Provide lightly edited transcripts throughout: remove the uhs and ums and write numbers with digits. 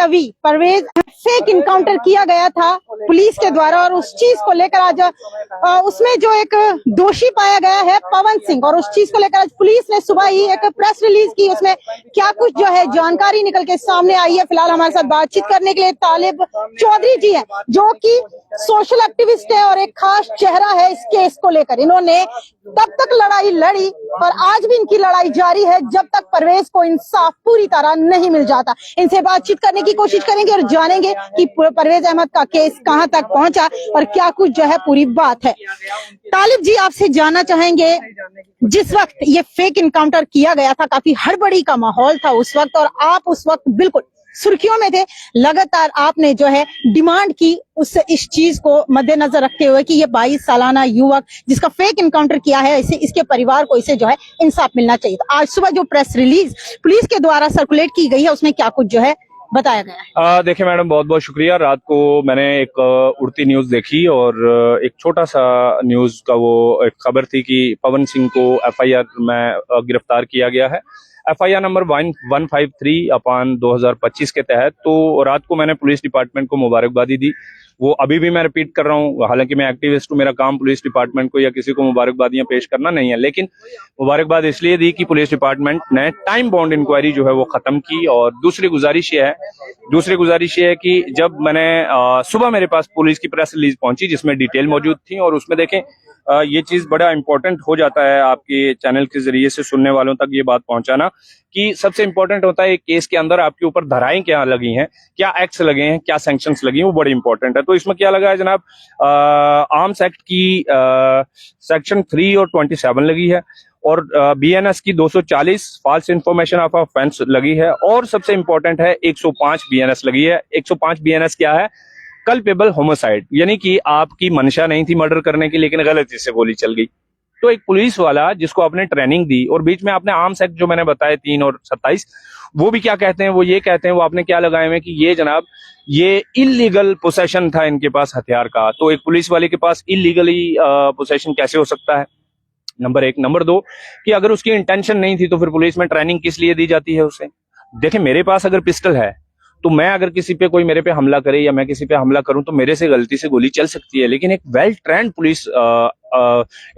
तभी Parvez fake encounter किया गया था पुलिस के द्वारा, और उस चीज को लेकर आज उसमें जो एक दोषी पाया गया है पवन सिंह, और उस चीज को लेकर आज पुलिस ने सुबह ही एक प्रेस रिलीज की। उसमें क्या कुछ जो है जानकारी निकल के सामने आई है। फिलहाल हमारे साथ बातचीत करने के लिए तालिब चौधरी जी है, जो कि सोशल एक्टिविस्ट है और एक खास चेहरा है इस केस को लेकर। इन्होंने तब तक लड़ाई लड़ी और आज भी इनकी लड़ाई जारी है जब तक परवेज को इंसाफ पूरी तरह नहीं मिल जाता। इनसे बातचीत करने की कोशिश करेंगे और जानेंगे कि परवेज अहमद का केस कहां तक पहुंचा और क्या कुछ जो है पूरी बात है। तालिब जी, आपसे जानना चाहेंगे, जिस वक्त ये फेक इनकाउंटर किया गया था काफी हड़बड़ी का माहौल था उस वक्त, और आप उस वक्त बिल्कुल सुर्खियों में थे। लगातार आपने जो है डिमांड की इस चीज को मद्देनजर रखते हुए कि ये 22 सालाना युवक जिसका फेक इनकाउंटर किया है, इसे इसके परिवार को इसे जो है इंसाफ मिलना चाहिए। तो आज सुबह जो प्रेस रिलीज पुलिस के द्वारा सर्कुलेट की गई है उसमें क्या कुछ जो है बताया गया है? देखिए मैडम, बहुत बहुत शुक्रिया। रात को मैंने एक उड़ती न्यूज देखी और एक छोटा सा न्यूज का वो एक खबर थी कि पवन सिंह को FIR में गिरफ्तार किया गया है, FIR नंबर 153/2025 के तहत। तो रात को मैंने पुलिस डिपार्टमेंट को मुबारकबादी दी। वो अभी भी मैं रिपीट कर रहा हूँ, हालांकि मैं एक्टिविस्ट हूँ, मेरा काम पुलिस डिपार्टमेंट को या किसी को मुबारकबादियां पेश करना नहीं है, लेकिन मुबारकबाद इसलिए दी कि पुलिस डिपार्टमेंट ने टाइम बाउंड इंक्वायरी जो है वो खत्म की। और दूसरी गुजारिश ये है कि जब मैंने सुबह मेरे पास पुलिस की प्रेस रिलीज पहुंची जिसमें डिटेल मौजूद थी, और उसमें देखें ये चीज बड़ा इंपॉर्टेंट हो जाता है आपके चैनल के जरिए से सुनने वालों तक ये बात पहुंचाना, कि सबसे इंपॉर्टेंट होता है एक केस के अंदर आपके ऊपर धाराएं क्या लगी हैं, क्या एक्ट्स लगे हैं, क्या सैंक्शंस लगी हैं, वो बड़ी इंपॉर्टेंट है। तो इसमें क्या लगा है जनाब, आर्म्स एक्ट की सेक्शन 3 और 27 लगी है, और BNS की 240 फॉल्स इंफॉर्मेशन ऑफ ऑफेंस लगी है, और सबसे इंपॉर्टेंट है 105 BNS लगी है। 105 BNS क्या है? कल्पेबल होमोसाइड, यानी कि आपकी मंशा नहीं थी मर्डर करने की, लेकिन गलती से गोली चल गई। तो एक पुलिस वाला जिसको आपने ट्रेनिंग दी, और बीच में आपने आर्म्स एक्ट जो मैंने बताया 3 और 27, वो भी क्या कहते हैं, वो ये कहते हैं, वो आपने क्या लगाए हुए कि ये जनाब ये इलीगल पोसेशन था इनके पास हथियार का। तो एक पुलिस वाले के पास इलीगली पोसेशन कैसे हो सकता है? नंबर 1। नंबर 2 कि अगर उसकी इंटेंशन नहीं थी तो फिर पुलिस में ट्रेनिंग किस लिए दी जाती है उसे? देखें, मेरे पास अगर पिस्टल है तो मैं अगर किसी पे कोई मेरे पे हमला करे या मैं किसी पे हमला करूं तो मेरे से गलती से गोली चल सकती है, लेकिन एक वेल ट्रेंड पुलिस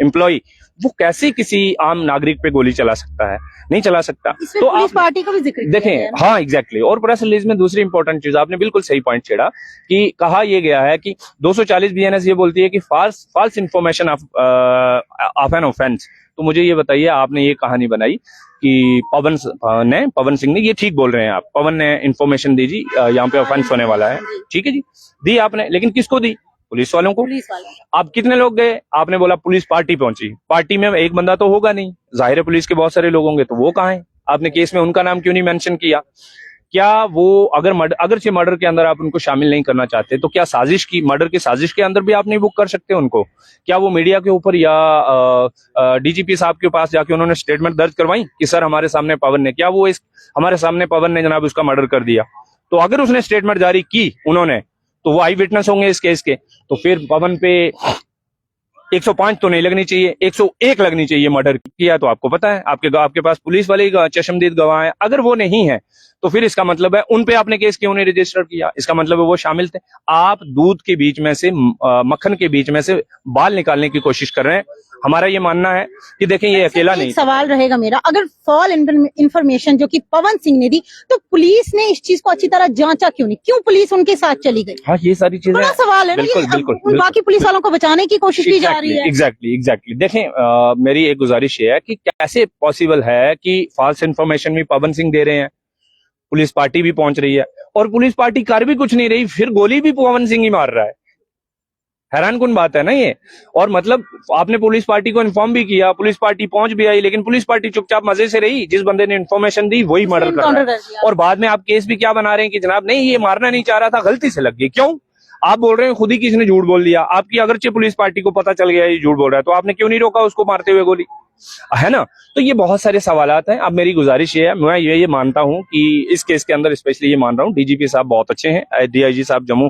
एम्प्लॉय वो कैसे किसी आम नागरिक पे गोली चला सकता है? नहीं चला सकता। तो पुलिस पार्टी का भी जिक्र देखें, हाँ एग्जैक्टली। और प्रेस रिलीज में दूसरी इंपॉर्टेंट चीज, आपने बिल्कुल सही पॉइंट छेड़ा कि कहा यह गया है कि 240 BNS ये बोलती है कि false information of an offence. तो मुझे ये बताइए, आपने ये कहानी बनाई कि पवन सिंह ने, ये ठीक बोल रहे हैं आप, पवन ने इंफॉर्मेशन दी जी यहाँ पे ऑफेंस होने वाला है, ठीक है जी, दी आपने, लेकिन किसको दी? पुलिस वालों को। आप कितने लोग गए? आपने बोला पुलिस पार्टी पहुंची। पार्टी में एक बंदा तो होगा नहीं, जाहिर है पुलिस के बहुत सारे लोग होंगे, तो वो कहाँ है? आपने केस में उनका नाम क्यों नहीं मेंशन किया? क्या वो अगरचे मर्डर के अंदर आप उनको शामिल नहीं करना चाहते तो क्या मर्डर की साजिश के अंदर भी आप नहीं बुक कर सकते उनको? क्या वो मीडिया के ऊपर या DGP साहब के पास जाके उन्होंने स्टेटमेंट दर्ज करवाई कि सर हमारे सामने पवन ने, क्या वो हमारे सामने पवन ने जनाब उसका मर्डर कर दिया? तो अगर उसने स्टेटमेंट जारी की उन्होंने, तो वो आई विटनेस होंगे इस केस के। तो फिर पवन पे 105 तो नहीं लगनी चाहिए, 101 लगनी चाहिए। मर्डर किया तो आपको पता है, आपके पास पुलिस वाले चशमदीद गवाह हैं। अगर वो नहीं है तो फिर इसका मतलब है उन पे आपने केस क्यों नहीं रजिस्टर किया? इसका मतलब है वो शामिल थे। आप दूध के बीच में से, मक्खन के बीच में से बाल निकालने की कोशिश कर रहे हैं। हमारा ये मानना है कि देखें ये अकेला नहीं। सवाल रहेगा मेरा, अगर फॉल इंफॉर्मेशन जो कि पवन सिंह ने दी तो पुलिस ने इस चीज को अच्छी तरह जांचा क्यों नहीं? क्यों पुलिस उनके साथ चली गई? हाँ, ये सारी चीजें बड़ा सवाल है। बिल्कुल बाकी पुलिस वालों को बचाने की कोशिश की जा रही है। एग्जैक्टली। देखें, मेरी एक गुजारिश ये है कि कैसे पॉसिबल है कि फॉल्स इन्फॉर्मेशन भी पवन सिंह दे रहे हैं, पुलिस पार्टी भी पहुंच रही है और पुलिस पार्टी कर भी कुछ नहीं रही, फिर गोली भी पवन सिंह ही मार रहा है। हैरान कुन बात है ना ये। और मतलब आपने पुलिस पार्टी को इन्फॉर्म भी किया, पुलिस पार्टी पहुंच भी आई, लेकिन पुलिस पार्टी चुपचाप मजे से रही। जिस बंदे ने इन्फॉर्मेशन दी वही मर्डर कर रहा है। और बाद में आप केस भी क्या बना रहे हैं कि जनाब नहीं ये मारना नहीं चाह रहा था, गलती से लग गई। क्यों? आप बोल रहे हैं खुद ही किसी ने झूठ बोल दिया। आपकी अगरचे पुलिस पार्टी को पता चल गया ये झूठ बोल रहा है, तो आपने क्यों नहीं रोका उसको मारते हुए गोली? है ना। तो ये बहुत सारे सवालात हैं। अब मेरी गुजारिश ये है, मैं ये मानता हूं कि इस केस के अंदर स्पेशली ये मान रहा हूं DGP साहब बहुत अच्छे हैं, DIG साहब जम्मू,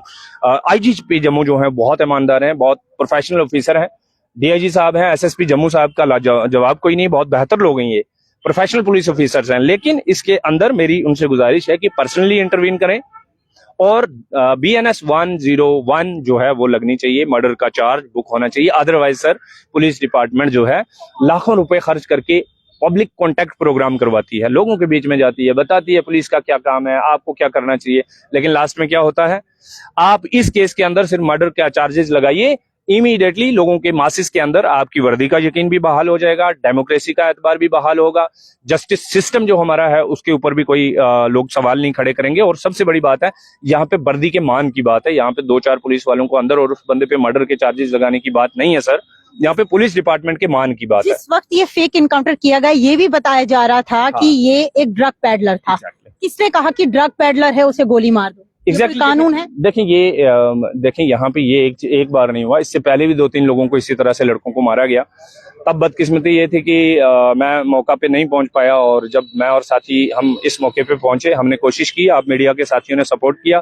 IGP जम्मू जो है बहुत ईमानदार हैं, बहुत प्रोफेशनल ऑफिसर हैं। DIG साहब हैं, SSP जम्मू साहब का जवाब कोई नहीं, बहुत बेहतर लोग हैं, ये प्रोफेशनल पुलिस ऑफिसर्स हैं। लेकिन इसके अंदर मेरी उनसे गुजारिश है कि पर्सनली इंटरवीन करें, और BNS 101 जो है वो लगनी चाहिए, मर्डर का चार्ज बुक होना चाहिए। अदरवाइज सर पुलिस डिपार्टमेंट जो है लाखों रुपए खर्च करके पब्लिक कॉन्टैक्ट प्रोग्राम करवाती है, लोगों के बीच में जाती है, बताती है पुलिस का क्या काम है, आपको क्या करना चाहिए, लेकिन लास्ट में क्या होता है, आप इस केस के अंदर सिर्फ मर्डर का चार्जेस लगाइए, इमीडिएटली लोगों के मासिस के अंदर आपकी वर्दी का यकीन भी बहाल हो जाएगा, डेमोक्रेसी का एतबार भी बहाल होगा, जस्टिस सिस्टम जो हमारा है उसके ऊपर भी कोई लोग सवाल नहीं खड़े करेंगे। और सबसे बड़ी बात है, यहाँ पे वर्दी के मान की बात है, यहाँ पे 2-4 पुलिस वालों को अंदर और उस बंदे पे मर्डर के चार्जेस लगाने की बात नहीं है सर, यहाँ पे पुलिस डिपार्टमेंट के मान की बात है। जिस वक्त ये फेक इनकाउंटर किया गया, ये भी बताया जा रहा था कि ये एक ड्रग पैडलर था। किसने कहा कि ड्रग पैडलर है, उसे गोली मार दो? एग्जैक्टली कानून है। देखिए यहाँ पे ये एक बार नहीं हुआ, इससे पहले भी 2-3 लोगों को इसी तरह से लड़कों को मारा गया। तब बदकिस्मती ये थी कि मैं मौका पे नहीं पहुंच पाया, और जब मैं और साथी हम इस मौके पे पहुंचे, हमने कोशिश की, आप मीडिया के साथियों ने सपोर्ट किया,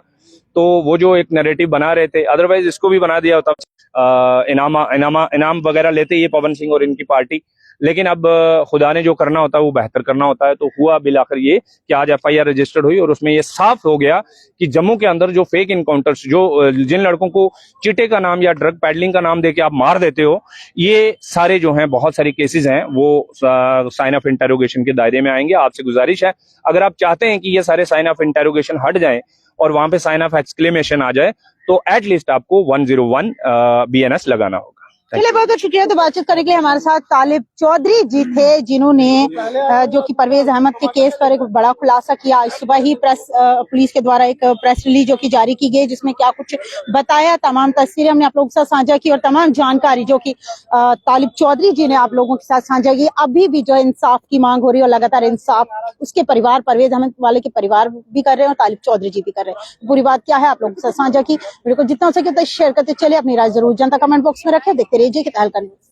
तो वो जो एक नैरेटिव बना रहे थे, अदरवाइज इसको भी बना दिया होता, इनाम वगैरह लेते ये पवन सिंह और इनकी पार्टी। लेकिन अब खुदा ने जो करना होता है वो बेहतर करना होता है, तो हुआ बिलाखिर ये कि आज FIR रजिस्टर्ड हुई और उसमें ये साफ हो गया कि जम्मू के अंदर जो फेक इनकाउंटर्स, जो जिन लड़कों को चिटे का नाम या ड्रग पैडलिंग का नाम देके आप मार देते हो, ये सारे जो हैं बहुत सारी केसेस हैं वो साइन ऑफ इंटेरोगेशन के दायरे में आएंगे। आपसे गुजारिश है, अगर आप चाहते हैं कि ये सारे साइन ऑफ इंटेरोगेशन हट जाएं और वहां पे साइन ऑफ एक्सक्लेमेशन आ जाए, तो एटलीस्ट आपको 101 BNS लगाना होगा। चलिए, बहुत बहुत शुक्रिया। तो बातचीत करने के लिए हमारे साथ तालिब चौधरी जी थे, जिन्होंने जो कि परवेज अहमद के केस पर एक बड़ा खुलासा किया। आज सुबह ही पुलिस के द्वारा एक प्रेस रिलीज जो कि जारी की गई, जिसमें क्या कुछ बताया, तमाम तस्वीरें हमने आप लोगों के साथ साझा की और तमाम जानकारी जो कि तालिब चौधरी जी ने आप लोगों के साथ साझा की। अभी भी जो इंसाफ की मांग हो रही है और लगातार इंसाफ उसके परिवार, परवेज अहमद वाले के परिवार भी कर रहे हैं और तालिब चौधरी जी भी कर रहे हैं। पूरी बात क्या है आप लोगों के साथ साझा की। वीडियो को जितना हो सके उतना शेयर करते चले, अपनी राय जरूर जनता कमेंट बॉक्स में रखें। देखते रहिए कि तहलका न्यूज़।